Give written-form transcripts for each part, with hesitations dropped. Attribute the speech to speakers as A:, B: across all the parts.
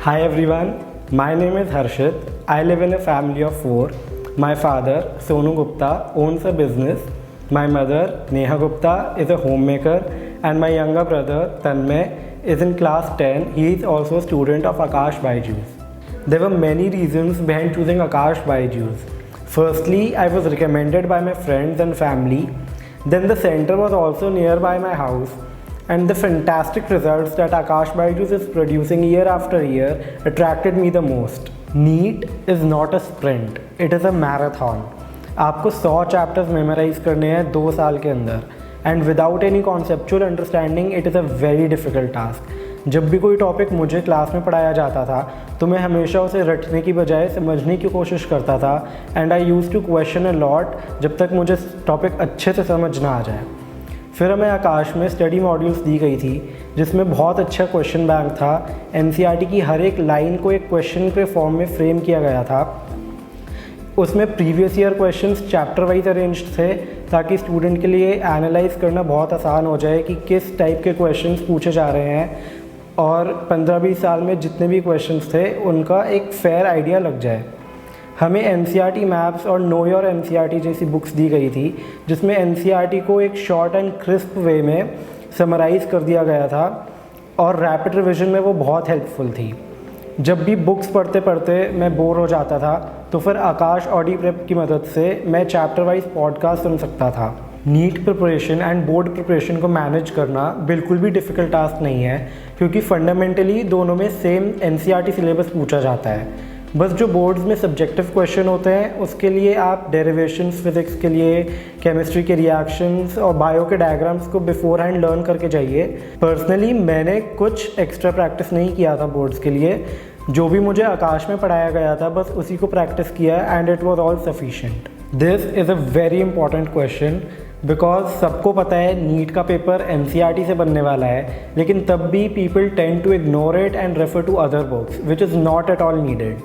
A: Hi everyone, my name is Harshit. I live in a family of 4. My father, Sonu Gupta, owns a business. My mother, Neha Gupta, is a homemaker, and my younger brother, Tanmay, is in class 10. He is also a student of Akash Byju's. There were many reasons behind choosing Akash Byju's. Firstly, I was recommended by my friends and family. Then the center was also nearby my house. And the fantastic results that Akash Byju's is producing year after year attracted me the most. NEET is not a sprint, it is a marathon. आपको 100 chapters memorise करने हैं 2 साल के अंदर, and without any conceptual understanding it is a very difficult task. जब भी कोई topic मुझे क्लास में पढ़ाया जाता था तो मैं हमेशा उसे रटने की बजाय समझने की कोशिश करता था, and I use to question a lot जब तक मुझे टॉपिक अच्छे से समझ ना आ जाए. फिर हमें आकाश में स्टडी मॉड्यूल्स दी गई थी जिसमें बहुत अच्छा क्वेश्चन बैंक था. एनसीईआरटी की हर एक लाइन को एक क्वेश्चन के फॉर्म में फ्रेम किया गया था. उसमें previous year questions chapter wise arranged थे ताकि स्टूडेंट के लिए एनालाइज करना बहुत आसान हो जाए कि किस टाइप के क्वेश्चंस पूछे जा रहे हैं, और 15-20 साल में जितने भी क्वेश्चंस थे उनका एक फेयर आइडिया लग जाए. हमें एनसीईआरटी मैप्स और नो योर एनसीईआरटी जैसी बुक्स दी गई थी जिसमें एनसीईआरटी को एक शॉर्ट एंड क्रिस्प वे में समराइज़ कर दिया गया था, और रैपिड रिवीजन में वो बहुत हेल्पफुल थी. जब भी बुक्स पढ़ते पढ़ते मैं बोर हो जाता था तो फिर आकाश ऑडी प्रेप की मदद से मैं चैप्टर वाइज पॉडकास्ट सुन सकता था. NEET preparation and board preparation को मैनेज करना बिल्कुल भी डिफ़िकल्ट टास्क नहीं है, क्योंकि फंडामेंटली दोनों में सेम एनसीईआरटी सिलेबस पूछा जाता है. बस जो बोर्ड्स में सब्जेक्टिव क्वेश्चन होते हैं उसके लिए आप डेरिवेशंस फिज़िक्स के लिए, केमिस्ट्री के रिएक्शंस और बायो के डायग्राम्स को बिफोर हैंड लर्न करके जाइए. पर्सनली मैंने कुछ एक्स्ट्रा प्रैक्टिस नहीं किया था बोर्ड्स के लिए. जो भी मुझे आकाश में पढ़ाया गया था बस उसी को प्रैक्टिस किया, and it was all sufficient. This is a very important question because सबको पता है नीट का पेपर एनसीईआरटी से बनने वाला है, लेकिन तब भी people tend to ignore it and refer to other books which is not at all needed.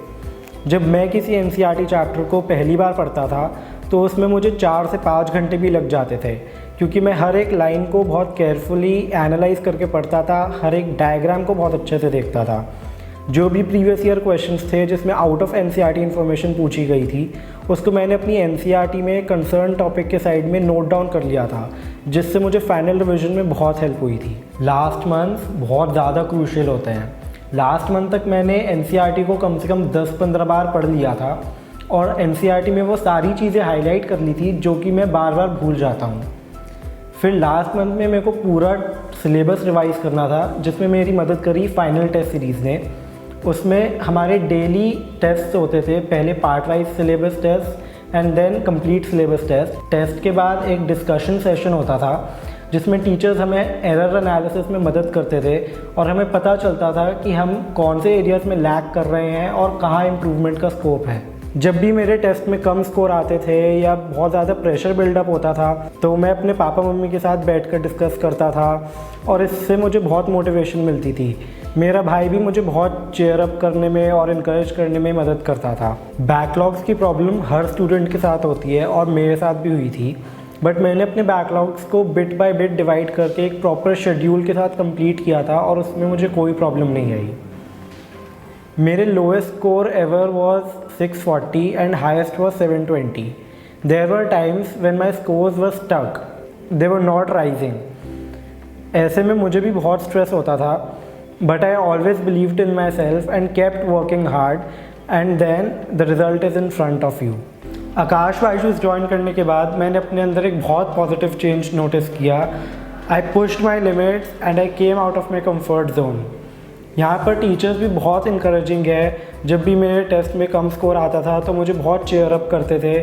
A: जब मैं किसी एनसीईआरटी चैप्टर को पहली बार पढ़ता था तो उसमें मुझे 4 से 5 घंटे भी लग जाते थे, क्योंकि मैं हर एक लाइन को बहुत केयरफुली एनालाइज करके पढ़ता था, हर एक डायग्राम को बहुत अच्छे से देखता था. जो भी प्रीवियस ईयर क्वेश्चंस थे जिसमें आउट ऑफ एनसीईआरटी इन्फॉर्मेशन पूछी गई थी उसको मैंने अपनी एनसीईआरटी में कंसर्न टॉपिक के साइड में नोट डाउन कर लिया था, जिससे मुझे फाइनल रिविजन में बहुत हेल्प हुई थी. लास्ट मंथ बहुत ज़्यादा क्रूशियल होते हैं. लास्ट मंथ तक मैंने एनसीईआरटी को कम से कम 10-15 बार पढ़ लिया था, और एनसीईआरटी में वो सारी चीज़ें हाईलाइट कर ली थी जो कि मैं बार बार भूल जाता हूँ. फिर लास्ट मंथ में मेरे को पूरा सिलेबस रिवाइज़ करना था, जिसमें मेरी मदद करी फाइनल टेस्ट सीरीज़ ने. उसमें हमारे डेली टेस्ट होते थे, पहले part wise syllabus test and then complete syllabus test. Test के बाद एक डिस्कशन सेशन होता था जिसमें टीचर्स हमें एरर एनालिसिस में मदद करते थे, और हमें पता चलता था कि हम कौन से एरियाज़ में लैग कर रहे हैं और कहाँ इम्प्रूवमेंट का स्कोप है. जब भी मेरे टेस्ट में कम स्कोर आते थे या बहुत ज़्यादा प्रेशर बिल्डअप होता था तो मैं अपने पापा मम्मी के साथ बैठकर डिस्कस करता था, और इससे मुझे बहुत मोटिवेशन मिलती थी. मेरा भाई भी मुझे बहुत चेयर अप करने में और इनकरेज करने में मदद करता था. बैकलॉग्स की प्रॉब्लम हर स्टूडेंट के साथ होती है और मेरे साथ भी हुई थी, बट मैंने अपने बैकलॉग्स को बिट बाय बिट डिवाइड करके एक प्रॉपर शेड्यूल के साथ कंप्लीट किया था, और उसमें मुझे कोई प्रॉब्लम नहीं आई. मेरे lowest score ever was 640 and highest was 720. There were times when my scores were stuck, they were not rising. ऐसे में मुझे भी बहुत स्ट्रेस होता था, but I always believed in myself and kept working hard, and then the result is in front of you. Aakash Byju's join करने के बाद मैंने अपने अंदर एक बहुत पॉजिटिव चेंज नोटिस किया. आई pushed my limits and I came out of my comfort zone. यहाँ पर टीचर्स भी बहुत इंकरेजिंग है. जब भी मेरे टेस्ट में कम स्कोर आता था तो मुझे बहुत चेयर अप करते थे.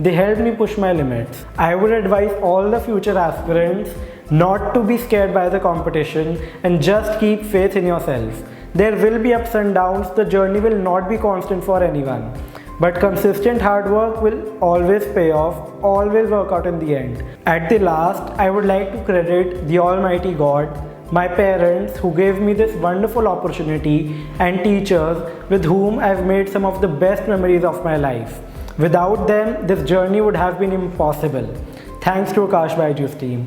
A: They help me push my limits. I would advise all the future aspirants not to be scared by the competition and just keep faith in yourself. There will be ups and downs. The journey will not be constant for anyone, but consistent hard work will always pay off, all will work out in the end. At the last, I would like to credit the Almighty God, my parents who gave me this wonderful opportunity, and teachers with whom I've made some of the best memories of my life. Without them, this journey would have been impossible. Thanks to Akash Byju's team.